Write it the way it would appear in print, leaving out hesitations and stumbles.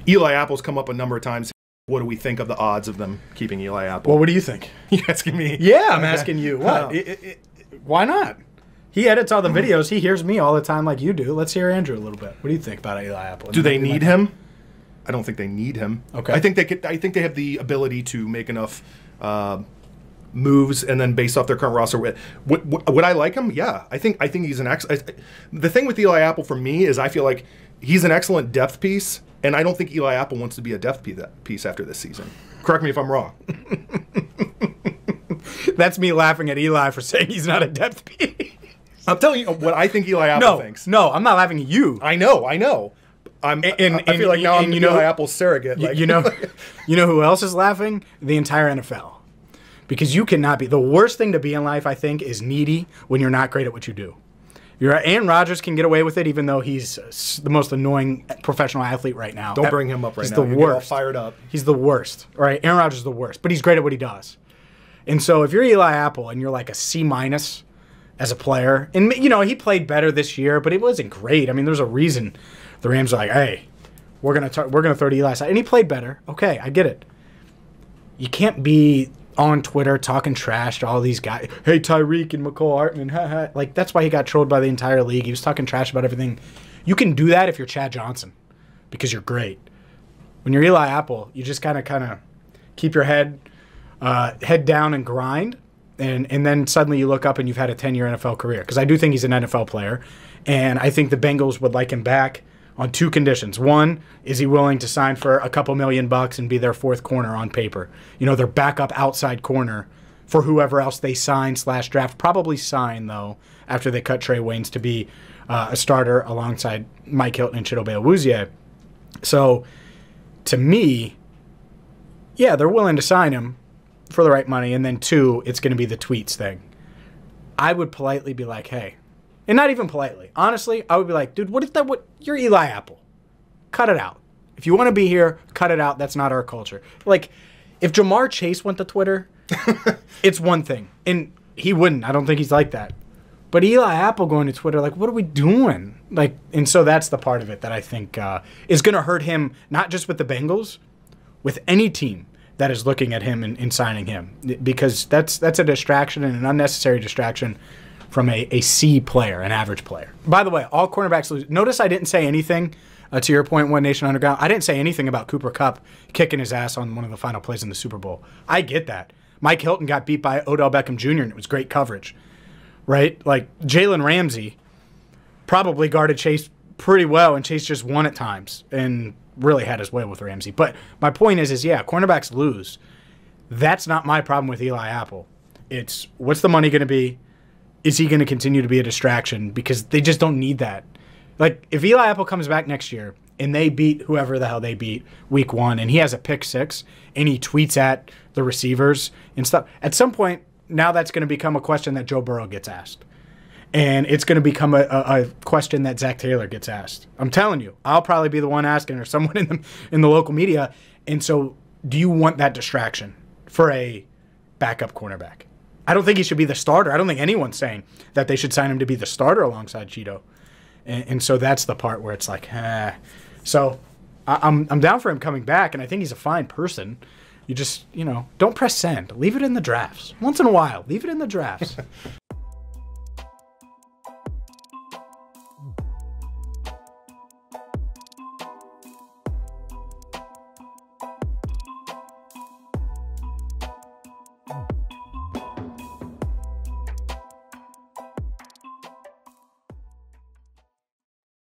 Eli Apple's come up a number of times. What do we think of the odds of them keeping Eli Apple? Well, what do you think? You asking me? Yeah, I'm asking you. What? Why not? He edits all the videos. He hears me all the time like you do. Let's hear Andrew a little bit. What do you think about Eli Apple? Do they need him? I don't think they need him. Okay. I think they have the ability to make enough moves, and then based off their current roster, would I like him? Yeah, I think he's an the thing with Eli Apple for me is I feel like he's an excellent depth piece, and I don't think Eli Apple wants to be a depth piece after this season. Correct me if I'm wrong. That's me laughing at Eli for saying he's not a depth piece. I'm telling you what I think Eli Apple thinks. No, I'm not laughing at you. I know. I feel like now I'm Eli Apple's surrogate. Like. You know who else is laughing? The entire NFL. Because you cannot be. The worst thing to be in life, I think, is needy when you're not great at what you do. Aaron Rodgers can get away with it, even though he's the most annoying professional athlete right now. Don't bring him up right now. He's the worst. All fired up. He's the worst. Right? Aaron Rodgers is the worst, but he's great at what he does. And so if you're Eli Apple and you're like a C- as a player, and he played better this year, but it wasn't great. I mean, there's a reason the Rams are like, hey, we're gonna throw to Eli aside, and he played better. Okay, I get it. You can't be on Twitter talking trash to all these guys. Hey, Tyreek and McCall Hartman, ha. Like, that's why he got trolled by the entire league. He was talking trash about everything. You can do that if you're Chad Johnson because you're great. When you're Eli Apple, you just kind of keep your head down and grind, and then suddenly you look up and you've had a 10-year NFL career. Because I do think he's an NFL player, and I think the Bengals would like him back on two conditions. One, is he willing to sign for a couple $1 million and be their fourth corner on paper? Their backup outside corner for whoever else they sign/draft. Probably sign, though, after they cut Trey Waynes to be a starter alongside Mike Hilton and Chidobe Awuzie. So, to me, yeah, they're willing to sign him for the right money. And then two, it's going to be the tweets thing. I would politely be like, hey, and not even politely. Honestly, I would be like, dude, you're Eli Apple. Cut it out. If you want to be here, cut it out. That's not our culture. Like, if Jamar Chase went to Twitter, it's one thing. And he wouldn't. I don't think he's like that. But Eli Apple going to Twitter, like, what are we doing? Like, and so that's the part of it that I think is going to hurt him, not just with the Bengals, with any team that is looking at him and signing him. Because that's a distraction and an unnecessary distraction from a C player, an average player. By the way, all cornerbacks lose. Notice I didn't say anything, to your point, One Nation Underground, I didn't say anything about Cooper Kupp kicking his ass on one of the final plays in the Super Bowl. I get that. Mike Hilton got beat by Odell Beckham Jr., and it was great coverage, right? Like, Jalen Ramsey probably guarded Chase pretty well, and Chase just won at times and really had his way with Ramsey. But my point is yeah, cornerbacks lose. That's not my problem with Eli Apple. It's, what's the money going to be? Is he going to continue to be a distraction? Because they just don't need that. Like, if Eli Apple comes back next year and they beat whoever the hell they beat week 1 and he has a pick 6 and he tweets at the receivers and stuff, at some point, now that's going to become a question that Joe Burrow gets asked. And it's going to become a question that Zach Taylor gets asked. I'm telling you, I'll probably be the one asking or someone in the local media. And so do you want that distraction for a backup cornerback? I don't think he should be the starter. I don't think anyone's saying that they should sign him to be the starter alongside Cheeto. And so that's the part where it's like, So I'm down for him coming back, and I think he's a fine person. You just, don't press send. Leave it in the drafts. Once in a while, leave it in the drafts.